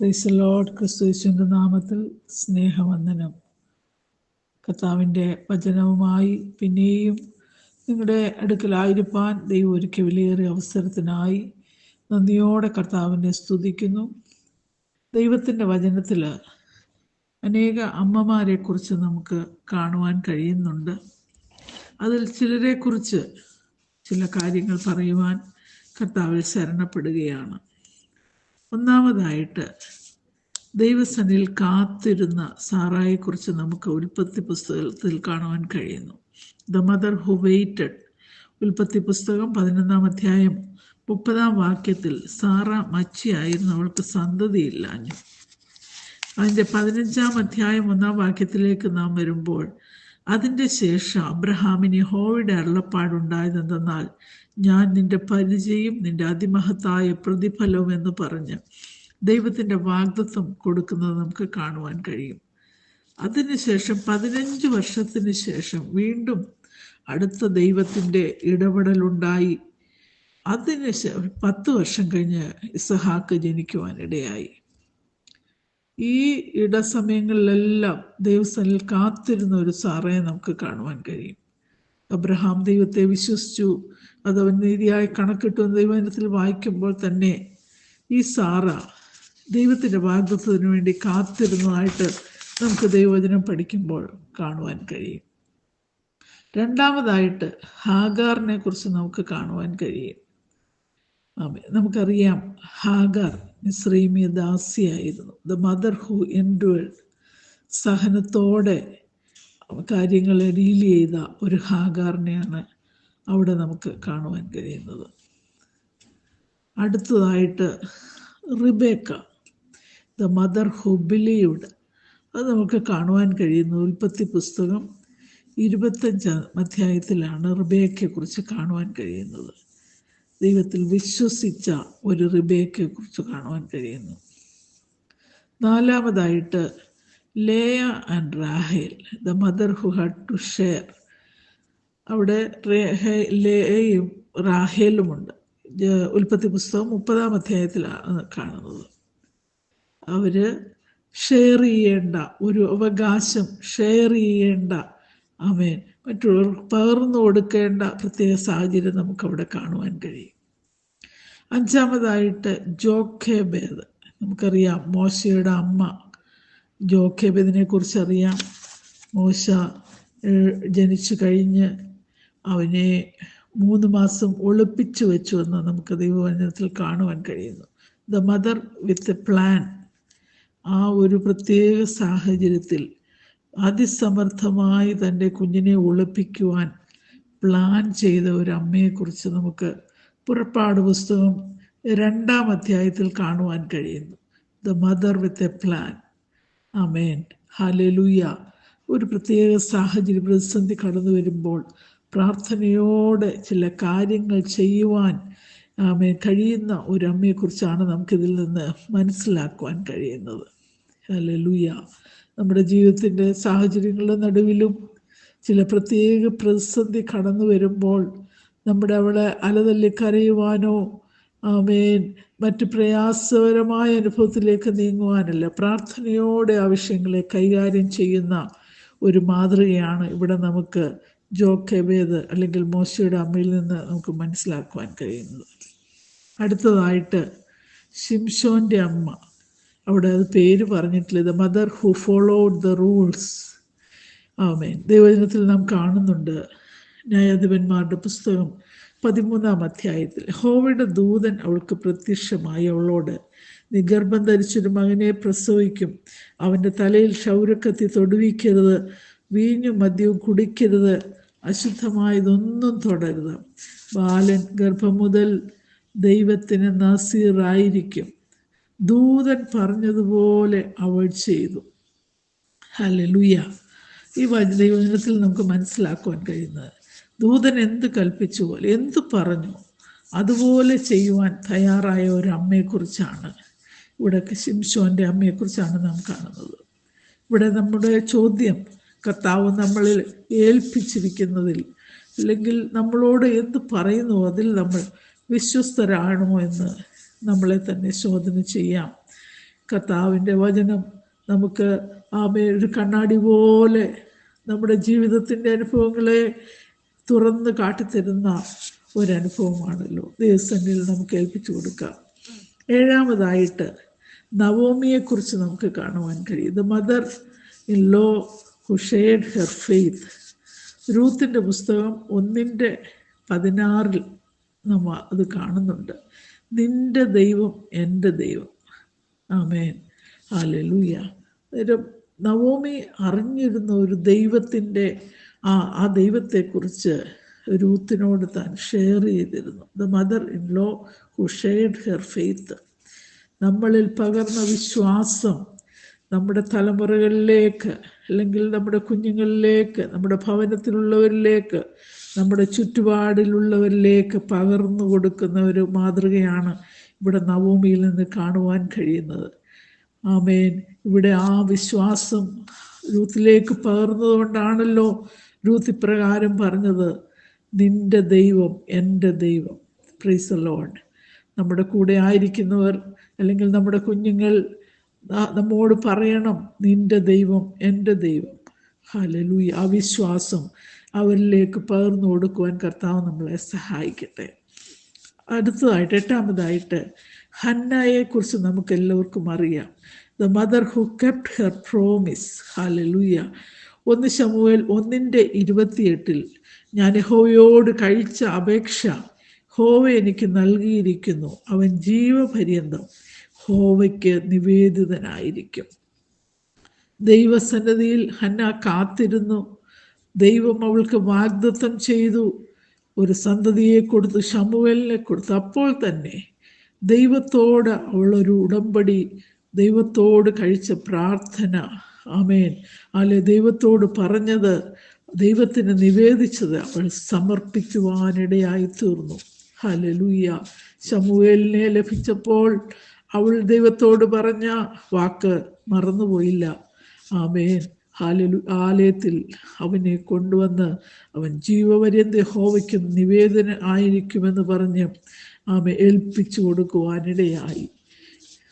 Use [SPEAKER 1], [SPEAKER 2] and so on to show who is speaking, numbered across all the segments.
[SPEAKER 1] Price the Lord. ക്രിസ്തുയേശുവിന്റെ നാമത്തിൽ സ്നേഹവന്ദനം. കർത്താവിൻ്റെ വചനവുമായി പിന്നെയും നിങ്ങളുടെ അടുക്കലായിരിക്കാൻ ദൈവം ഒരുക്കി വിലയേറിയ അവസരത്തിനായി നന്ദിയോടെ കർത്താവിനെ സ്തുതിക്കുന്നു. ദൈവത്തിൻ്റെ വചനത്തിൽ അനേക അമ്മമാരെക്കുറിച്ച് നമുക്ക് കാണുവാൻ കഴിയുന്നുണ്ട്. അതിൽ ചിലരെക്കുറിച്ച് ചില കാര്യങ്ങൾ പറയുവാൻ കർത്താവിൽ ശരണപ്പെടുകയാണ്. ഒന്നാമതായിട്ട് ദൈവസന്നിധിയിൽ കാത്തിരുന്ന സാറായെക്കുറിച്ച് നമുക്ക് ഉൽപ്പത്തി പുസ്തകത്തിൽ കാണുവാൻ കഴിയുന്നു. The mother who waited. ഉൽപ്പത്തി പുസ്തകം 11-ാം അധ്യായം 30-ാം വാക്യത്തിൽ സാറ മച്ചിയായിരുന്നു, അവൾക്ക് സന്തതിയില്ലാഞ്ഞു. അതിൻ്റെ 15-ാം അധ്യായം 1-ാം വാക്യത്തിലേക്ക് നാം വരുമ്പോൾ അതിൻ്റെ ശേഷം അബ്രഹാമിന് യഹോവയുടെ അരുളപ്പാടുണ്ടായതെന്തെന്നാൽ, ഞാൻ നിന്റെ പരിചയം നിന്റെ അതിമഹത്തായ പ്രതിഫലവും എന്ന് പറഞ്ഞ് ദൈവത്തിൻ്റെ വാഗ്ദത്തം കൊടുക്കുന്നത് നമുക്ക് കാണുവാൻ കഴിയും. അതിനുശേഷം 15 വർഷത്തിന് ശേഷം വീണ്ടും അടുത്ത ദൈവത്തിൻ്റെ ഇടപെടലുണ്ടായി. അതിന് 10 വർഷം കഴിഞ്ഞ് ഇസഹാക്ക് ജനിക്കുവാനിടയായി. ഈ ഇടസമയങ്ങളിലെല്ലാം ദൈവസന്നിധിയിൽ കാത്തിരുന്ന ഒരു സാറയെ നമുക്ക് കാണുവാൻ കഴിയും. അബ്രഹാം ദൈവത്തെ വിശ്വസിച്ചു, അത് അവൻ നീതിയായി കണക്കിട്ടു എന്ന് ദൈവവചനത്തിൽ വായിക്കുമ്പോൾ തന്നെ ഈ സാറ ദൈവത്തിൻ്റെ വാഗ്ദത്തത്തിന് വേണ്ടി കാത്തിരുന്നതായിട്ട് നമുക്ക് ദൈവവചനം പഠിക്കുമ്പോൾ കാണുവാൻ കഴിയും. രണ്ടാമതായിട്ട് ഹാഗാറിനെ കുറിച്ച് നമുക്ക് കാണുവാൻ കഴിയും. നമുക്കറിയാം, ഹാഗാർ മിസ്രൈമിയ ദാസിയായിരുന്നു. The mother who endured. സഹനത്തോടെ കാര്യങ്ങളെ ഡീൽ ചെയ്ത ഒരു ഹാഗാറിനെയാണ് അവിടെ നമുക്ക് കാണുവാൻ കഴിയുന്നത്. അടുത്തതായിട്ട് Rebecca, the mother who believed. അത് നമുക്ക് കാണുവാൻ കഴിയുന്നു. ഉൽപ്പത്തി പുസ്തകം 25-ാം അധ്യായത്തിലാണ് റിബേക്കയെക്കുറിച്ച് കാണുവാൻ കഴിയുന്നത്. ദൈവത്തിൽ വിശ്വസിച്ച ഒരു റിബേക്കയെക്കുറിച്ച് കാണുവാൻ കഴിയുന്നു. നാലാമതായിട്ട് ലേയ ആൻഡ് റാഹേൽ, the mother who had to share. അവിടെ ലേയയും റാഹേലുമുണ്ട്. ഉൽപ്പത്തി പുസ്തകം 30-ാം അധ്യായത്തിലാണ് കാണുന്നത്. അവർ ഷെയർ ചെയ്യേണ്ട ഒരു അവകാശം, ഷെയർ ചെയ്യേണ്ട മറ്റുള്ളവർക്ക് പകർന്നു കൊടുക്കേണ്ട പ്രത്യേക സാഹചര്യം നമുക്കവിടെ കാണുവാൻ കഴിയും. അഞ്ചാമതായിട്ട് ജോഖേബേദ്. നമുക്കറിയാം, മോശയുടെ അമ്മ ജോഖേബേദിനെ കുറിച്ച് അറിയാം. മോശ ജനിച്ചു കഴിഞ്ഞ് അവനെ 3 മാസം ഒളിപ്പിച്ചു വെച്ചു എന്ന് നമുക്ക് ദൈവവചനത്തിൽ കാണുവാൻ കഴിയുന്നു. The mother with a plan. ആ ഒരു പ്രത്യേക സാഹചര്യത്തിൽ അതിസമർത്ഥമായി തൻ്റെ കുഞ്ഞിനെ ഒളിപ്പിക്കുവാൻ പ്ലാൻ ചെയ്ത ഒരു അമ്മയെക്കുറിച്ച് നമുക്ക് പുറപ്പാട് പുസ്തകം 2-ാം അധ്യായത്തിൽ കാണുവാൻ കഴിയുന്നു. The mother with a plan. Amen, hallelujah. ഒരു പ്രത്യേക സാഹചര്യ പ്രതിസന്ധി കടന്നു വരുമ്പോൾ പ്രാർത്ഥനയോടെ ചില കാര്യങ്ങൾ ചെയ്യുവാൻ കഴിയുന്ന ഒരു അമ്മയെക്കുറിച്ചാണ് നമുക്കിതിൽ നിന്ന് മനസ്സിലാക്കുവാൻ കഴിയുന്നത്. ഹല്ലേലൂയ. നമ്മുടെ ജീവിതത്തിൻ്റെ സാഹചര്യങ്ങളുടെ നടുവിലും ചില പ്രത്യേക പ്രതിസന്ധി കടന്നു വരുമ്പോൾ നമ്മുടെ അവളെ അലതല്ലി കരയുവാനോ മറ്റ് പ്രയാസകരമായ അനുഭവത്തിലേക്ക് നീങ്ങുവാനല്ല, പ്രാർത്ഥനയോടെ ആവശ്യങ്ങളെ കൈകാര്യം ചെയ്യുന്ന ഒരു മാതൃകയാണ് ഇവിടെ നമുക്ക് ജോഖേബേദ് അല്ലെങ്കിൽ മോശയുടെ അമ്മയിൽ നിന്ന് നമുക്ക് മനസ്സിലാക്കുവാൻ കഴിയുന്നത്. അടുത്തതായിട്ട് ശിംശോൻ്റെ അമ്മ. അവിടെ അത് പേര് പറഞ്ഞിട്ടില്ല. The mother who followed the rules. ആമേൻ. ദൈവവചനത്തിൽ നാം കാണുന്നുണ്ട്, ന്യായാധിപന്മാരുടെ പുസ്തകം 13-ാം അധ്യായത്തിൽ യഹോവയുടെ ദൂതൻ അവൾക്ക് പ്രത്യക്ഷമായി അവളോട്, നീ ഗർഭം ധരിച്ചൊരു മകനെ പ്രസവിക്കും, അവൻ്റെ തലയിൽ ക്ഷൗരക്കത്തി തൊടുവിക്കരുത്, വീഞ്ഞും മദ്യവും കുടിക്കരുത്, അശുദ്ധമായതൊന്നും തൊടരുത്, ബാലൻ ഗർഭം മുതൽ ദൈവത്തിന് നസീറായിരിക്കും. ദൂതൻ പറഞ്ഞതുപോലെ അവൾ ചെയ്തു. ഹല്ലേലൂയ. ഈ ദൈവവചനത്തിൽ നമുക്ക് മനസ്സിലാക്കുവാൻ കഴിയുന്നത്, ദൂതൻ എന്ത് കൽപ്പിച്ചു പോലെ, എന്ത് പറഞ്ഞു അതുപോലെ ചെയ്യുവാൻ തയ്യാറായ ഒരു അമ്മയെക്കുറിച്ചാണ് ഇവിടെ, ശിംശോൻ്റെ അമ്മയെക്കുറിച്ചാണ് നാം കാണുന്നത്. ഇവിടെ നമ്മുടെ ചോദ്യം, കർത്താവ് നമ്മളിൽ ഏൽപ്പിച്ചിരിക്കുന്നതിൽ അല്ലെങ്കിൽ നമ്മളോട് എന്ത് പറയുന്നു അതിൽ നമ്മൾ വിശ്വസ്തരാണോ എന്ന് നമ്മളെ തന്നെ ശോധന ചെയ്യാം. കർത്താവിൻ്റെ വചനം നമുക്ക് ഒരു കണ്ണാടി പോലെ നമ്മുടെ ജീവിതത്തിൻ്റെ അനുഭവങ്ങളെ തുറന്ന് കാട്ടിത്തരുന്ന ഒരനുഭവമാണല്ലോ. ദൈവസന്നിധിയിൽ നമുക്ക് ഏൽപ്പിച്ചു കൊടുക്കാം. ഏഴാമതായിട്ട് നവോമിയെക്കുറിച്ച് നമുക്ക് കാണുവാൻ കഴിയും. The mother in law who shared her faith. രൂത്തിൻ്റെ പുസ്തകം 1:16 നമ്മൾ അത് കാണുന്നുണ്ട്. നിന്റെ ദൈവം എൻ്റെ ദൈവം. ആമേൻ, ഹല്ലേലൂയ. നവോമി അറിഞ്ഞിരുന്ന ഒരു ദൈവത്തിൻ്റെ ആ ദൈവത്തെക്കുറിച്ച് രൂത്തിനോട് താൻ ഷെയർ ചെയ്തിരുന്നു. The mother in law who shared her faith. നമ്മളിൽ പകർന്ന വിശ്വാസം നമ്മുടെ തലമുറകളിലേക്ക്, അല്ലെങ്കിൽ നമ്മുടെ കുഞ്ഞുങ്ങളിലേക്ക്, നമ്മുടെ ഭവനത്തിലുള്ളവരിലേക്ക്, നമ്മുടെ ചുറ്റുപാടിലുള്ളവരിലേക്ക് പകർന്നു കൊടുക്കുന്ന ഒരു മാതൃകയാണ് ഇവിടെ നവോമിയിൽ നിന്ന് കാണുവാൻ കഴിയുന്നത്. ആമേൻ. ഇവിടെ ആ വിശ്വാസം രൂത്തിലേക്ക് പകർന്നതുകൊണ്ടാണല്ലോ രൂത്ത് ഇപ്രകാരം പറഞ്ഞത്, നിന്റെ ദൈവം എൻ്റെ ദൈവം. Price the Lord. നമ്മുടെ കൂടെ ആയിരിക്കുന്നവർ അല്ലെങ്കിൽ നമ്മുടെ കുഞ്ഞുങ്ങൾ നമ്മോട് പറയണം, നിന്റെ ദൈവം എൻ്റെ ദൈവം. ഹല്ലേലൂയ. ആ വിശ്വാസം അവരിലേക്ക് പകർന്നു കൊടുക്കുവാൻ കർത്താവ് നമ്മളെ സഹായിക്കട്ടെ. അടുത്തതായിട്ട് എട്ടാമതായിട്ട് ഹന്നയെക്കുറിച്ച് നമുക്ക് എല്ലാവർക്കും അറിയാം. The mother who kept her promise. Hallelujah. 1 ശമൂവേൽ 1:28 ഞാൻ യഹോവയോട് കഴിച്ച അപേക്ഷ ഹോവ എനിക്ക് നൽകിയിരിക്കുന്നു, അവൻ ജീവപര്യന്തം ഹോവയ്ക്ക് നിവേദിതനായിരിക്കും. ദൈവസന്നിധിയിൽ ഹന്ന കാത്തിരുന്നു. ദൈവം അവൾക്ക് വാഗ്ദത്തം ചെയ്തു, ഒരു സന്തതിയെ കൊടുത്തു, ശമൂവേലിനെ കൊടുത്തു. അപ്പോൾ തന്നെ ദൈവത്തോട് അവളൊരു ഉടമ്പടി, ദൈവത്തോട് കഴിച്ച പ്രാർത്ഥന, ആമേൻ, അല്ലെ ദൈവത്തോട് പറഞ്ഞത്, ദൈവത്തിന് നിവേദിച്ചത് അവൾ സമർപ്പിക്കുവാനിടയായി തീർന്നു. ഹല്ലേലൂയ. ശമൂവേലിനെ ലഭിച്ചപ്പോൾ അവൾ ദൈവത്തോട് പറഞ്ഞ വാക്ക് മറന്നുപോയില്ല. ആമേൻ, ആലയത്തിൽ അവനെ കൊണ്ടുവന്ന് അവൻ ജീവപര്യന്തം യഹോവയ്ക്ക് നിവേദന ആയിരിക്കുമെന്ന് പറഞ്ഞ് ഏൽപ്പിച്ചു കൊടുക്കുവാനിടയായി.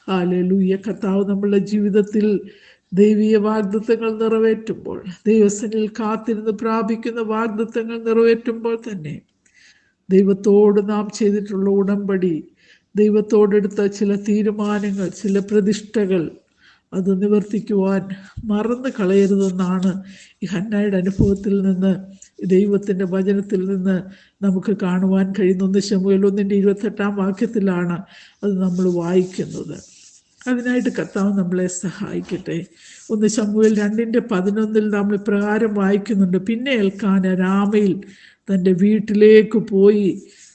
[SPEAKER 1] ഹല്ലേലൂയ. കർത്താവ് നമ്മളുടെ ജീവിതത്തിൽ ദൈവീയ വാഗ്ദത്തങ്ങൾ നിറവേറ്റുമ്പോൾ, ദൈവസന്നിധിയിൽ കാത്തിരുന്ന് പ്രാപിക്കുന്ന വാഗ്ദത്തങ്ങൾ നിറവേറ്റുമ്പോൾ തന്നെ ദൈവത്തോട് നാം ചെയ്തിട്ടുള്ള ഉടമ്പടി, ദൈവത്തോടെടുത്ത ചില തീരുമാനങ്ങൾ, ചില പ്രതിഷ്ഠകൾ, അത് നിവർത്തിക്കുവാൻ മറന്നു കളയരുതെന്നാണ് ഈ ഹന്നയുടെ അനുഭവത്തിൽ നിന്ന്, ദൈവത്തിൻ്റെ വചനത്തിൽ നിന്ന് നമുക്ക് കാണുവാൻ കഴിയുന്ന. 1 ശമൂവേൽ 1:28 അത് നമ്മൾ വായിക്കുന്നത്. അതിനായിട്ട് കർത്താവ് നമ്മളെ സഹായിക്കട്ടെ. 1 ശമൂവേൽ 2:11 നമ്മൾ ഇപ്രകാരം വായിക്കുന്നുണ്ട്. പിന്നെ എൽക്കാന രാമയിൽ തൻ്റെ വീട്ടിലേക്ക് പോയി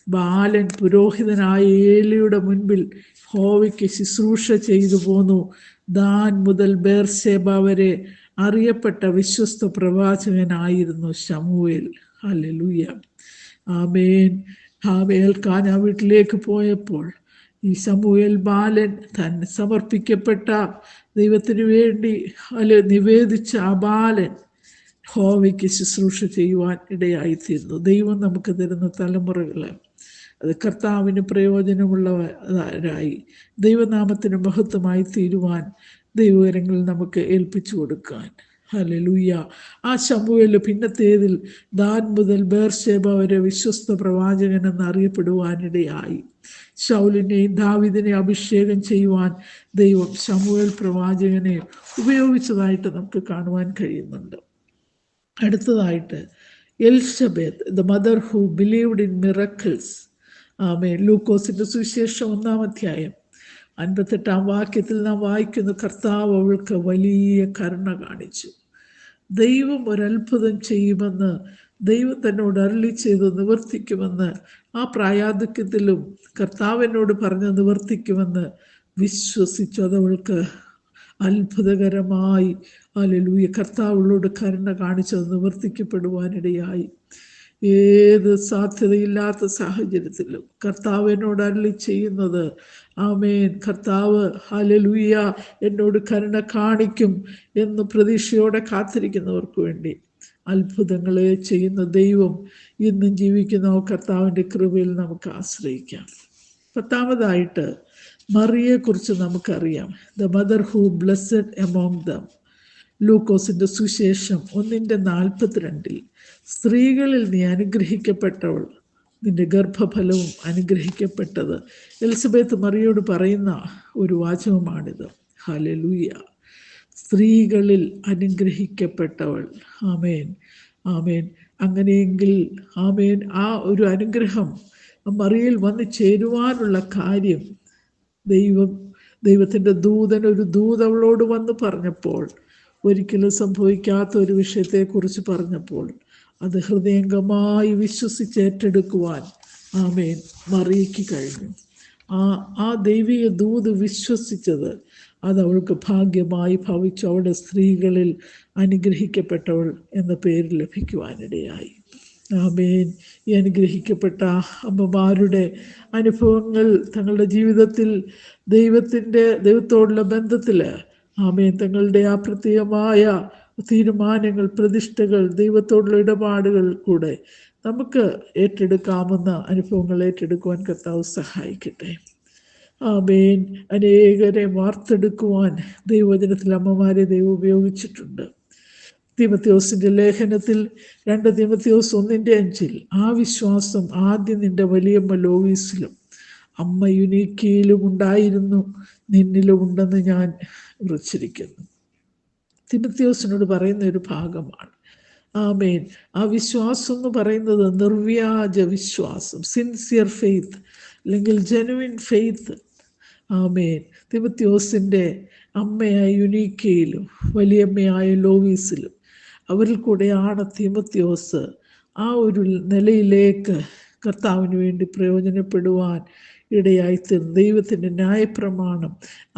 [SPEAKER 1] ബാലൻ പുരോഹിതനായ ഏലിയുടെ മുൻപിൽ ഹോവയ്ക്ക് ശുശ്രൂഷ ചെയ്തു പോന്നു. ദാൻ മുതൽ ബേർശേബ വരെ അറിയപ്പെട്ട വിശ്വസ്ത പ്രവാചകനായിരുന്നു ശമൂവേൽ. ഹല്ലേലൂയ. ആമേൻ. എൽക്കാന വീട്ടിലേക്ക് പോയപ്പോൾ ഈ ശമൂവേൽ ബാലൻ തന്നെ സമർപ്പിക്കപ്പെട്ട ദൈവത്തിന് വേണ്ടി നിവേദിച്ച ആ ബാലൻ ഹോവയ്ക്ക് ശുശ്രൂഷ ചെയ്യുവാൻ ഇടയായിത്തീരുന്നു. ദൈവം നമുക്ക് തരുന്ന തലമുറകൾ അത് കർത്താവിന് പ്രയോജനമുള്ളവരായി, ദൈവനാമത്തിന് മഹത്വമായി തീരുവാൻ ദൈവകരങ്ങളിൽ നമുക്ക് ഏൽപ്പിച്ചു കൊടുക്കാൻ. ഹല്ലേലൂയ. ആ ശമൂവേൽ പിന്നത്തേതിൽ ദാൻ മുതൽ ബേർശേബ വരെ വിശ്വസ്ത പ്രവാചകൻ എന്നറിയപ്പെടുവാനിടയായി. ശൗലിനെയും ദാവീദിനെയും അഭിഷേകം ചെയ്യുവാൻ ദൈവം ശമൂവേൽ പ്രവാചകനെ ഉപയോഗിച്ചതായിട്ട് നമുക്ക് കാണുവാൻ കഴിയുന്നുണ്ട്. അടുത്തതായിട്ട് Elizabeth, the mother who believed in miracles. ആമേൻ. ലൂക്കോസിന്റെ സുവിശേഷം 1-ാം 58 നാം വായിക്കുന്നു, കർത്താവ് അവൾക്ക് വലിയ കരുണ കാണിച്ചു. ദൈവം ഒരത്ഭുതം ചെയ്യുമെന്ന് ദൈവം തന്നോട് അരുളി ചെയ്ത് നിവർത്തിക്കുമെന്ന്, ആ പ്രായാധിക്യത്തിലും കർത്താവിനോട് പറഞ്ഞ് നിവർത്തിക്കുമെന്ന് വിശ്വസിച്ചു. അതവൾക്ക് അത്ഭുതകരമായി, ഹല്ലേലൂയ, കർത്താവിനോട് കരുണ കാണിച്ചത് നിവർത്തിക്കപ്പെടുവാനിടയായി. ഏത് സാധ്യതയില്ലാത്ത സാഹചര്യത്തിലും കർത്താവിനോട് അരുളി ചെയ്യുന്നത്, ആമേൻ, കർത്താവ് ഹല്ലേലൂയ എന്നോട് കരുണ കാണിക്കും എന്ന് പ്രതീക്ഷയോടെ കാത്തിരിക്കുന്നവർക്ക് വേണ്ടി അത്ഭുതങ്ങളെ ചെയ്യുന്ന ദൈവം ഇന്നും ജീവിക്കുന്ന കർത്താവിൻ്റെ കൃപയിൽ നമുക്ക് ആശ്രയിക്കാം. 10-ാമതായിട്ട് മറിയെക്കുറിച്ച് നമുക്കറിയാം. The mother who blessed among dum. ലൂക്കോസിന്റെ സുശേഷം 1:42 സ്ത്രീകളിൽ നീ അനുഗ്രഹിക്കപ്പെട്ടവൾ, നിന്റെ ഗർഭഫലവും അനുഗ്രഹിക്കപ്പെട്ടത്. എലിസബത്ത് മറിയോട് പറയുന്ന ഒരു വാചകമാണിത്. ഹല്ലേലൂയ. സ്ത്രീകളിൽ അനുഗ്രഹിക്കപ്പെട്ടവൾ. ആമേൻ, ആമേൻ. അങ്ങനെയെങ്കിൽ ആമേൻ, ആ ഒരു അനുഗ്രഹം മറിയയിൽ വന്ന് ചേരുവാനുള്ള കാര്യം ദൈവത്തിൻ്റെ ദൂതൻ ഒരു അവളോട് വന്ന് പറഞ്ഞപ്പോൾ, ഒരിക്കലും സംഭവിക്കാത്ത ഒരു വിഷയത്തെക്കുറിച്ച് പറഞ്ഞപ്പോൾ അത് ഹൃദയംഗമായി വിശ്വസിച്ചേറ്റെടുക്കുവാൻ ആമേൻ മറിയയ്ക്ക് കഴിഞ്ഞു. ആ ദൈവിക ദൂത് വിശ്വസിച്ചത് അത് അവൾക്ക് ഭാഗ്യമായി ഭവിച്ചു. അവളുടെ സ്ത്രീകളിൽ അനുഗ്രഹിക്കപ്പെട്ടവൾ എന്ന പേര് ലഭിക്കുവാനിടയായി. ആമേൻ. ഈ അനുഗ്രഹിക്കപ്പെട്ട അനുഭവങ്ങൾ തങ്ങളുടെ ജീവിതത്തിൽ ദൈവത്തോടുള്ള ബന്ധത്തിൽ ആമേൻ തങ്ങളുടെ ആ പ്രത്യേകമായ തീരുമാനങ്ങൾ, പ്രതിഷ്ഠകൾ, ദൈവത്തോടുള്ള ഇടപാടുകൾ കൂടെ നമുക്ക് ഏറ്റെടുക്കാവുന്ന അനുഭവങ്ങൾ ഏറ്റെടുക്കുവാൻ കർത്താവ് സഹായിക്കട്ടെ. ആമേൻ. അനേകരെ വാർത്തെടുക്കുവാൻ ദൈവവചനത്തിൽ അമ്മമാരെ ദൈവം ഉപയോഗിച്ചിട്ടുണ്ട്. തീമോഥെയോസിന്റെ ലേഖനത്തിൽ 2 തീമോഥെയോസ് 1:5 ആ വിശ്വാസം ആദ്യം നിന്റെ വലിയമ്മ ലോവീസിലും അമ്മ യുനീക്കയിലും ഉണ്ടായിരുന്നു, നിന്നിലും ഉണ്ടെന്ന് ഞാൻ ഉറച്ചിരിക്കുന്നു. തീമോഥെയോസിനോട് പറയുന്ന ഒരു ഭാഗമാണ്. ആമേൻ. ആ വിശ്വാസം എന്ന് പറയുന്നത് നിർവ്യാജ വിശ്വാസം, സിൻസിയർ ഫെയ്ത്ത് അല്ലെങ്കിൽ ജെനുവിൻ ഫെയ്ത്ത്. ആമേൻ. തീമോഥെയോസിന്റെ അമ്മയായ യുനീക്കയിലും വലിയമ്മയായ ലോവീസിലും അവരിൽ കൂടെയാണ് തീമോഥെയോസ് ആ ഒരു നിലയിലേക്ക് കർത്താവിന് വേണ്ടി പ്രയോജനപ്പെടുവാൻ ഇടയായിത്തീർന്നു. ദൈവത്തിൻ്റെ ന്യായപ്രമാണം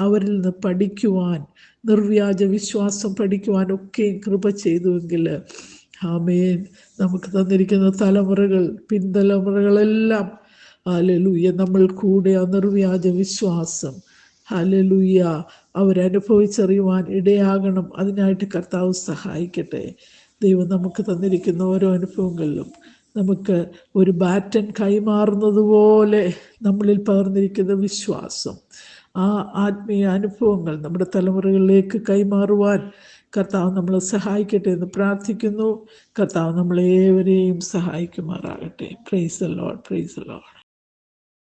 [SPEAKER 1] അവരിൽ നിന്ന് പഠിക്കുവാൻ, നിർവ്യാജ വിശ്വാസം പഠിക്കുവാനൊക്കെ കൃപ ചെയ്തുവെങ്കിൽ ആമേൻ നമുക്ക് തന്നിരിക്കുന്ന തലമുറകൾ, പിൻതലമുറകളെല്ലാം ഹല്ലേലൂയ നമ്മൾ കൂടെ ആ നിർവ്യാജ വിശ്വാസം ഹല്ലേലൂയ അവരനുഭവിച്ചറിയുവാൻ ഇടയാകണം. അതിനായിട്ട് കർത്താവ് സഹായിക്കട്ടെ. ദൈവം നമുക്ക് തന്നിരിക്കുന്ന ഓരോ അനുഭവങ്ങളിലും നമുക്ക് ഒരു ബാറ്റൻ കൈമാറുന്നത് പോലെ നമ്മളിൽ പകർന്നിരിക്കുന്ന വിശ്വാസം, ആ ആത്മീയ അനുഭവങ്ങൾ നമ്മുടെ തലമുറകളിലേക്ക് കൈമാറുവാൻ കർത്താവ് നമ്മളെ സഹായിക്കട്ടെ എന്ന് പ്രാർത്ഥിക്കുന്നു. കർത്താവ് നമ്മളേവരെയും സഹായിക്കുമാറാകട്ടെ. Praise the lord, praise the Lord.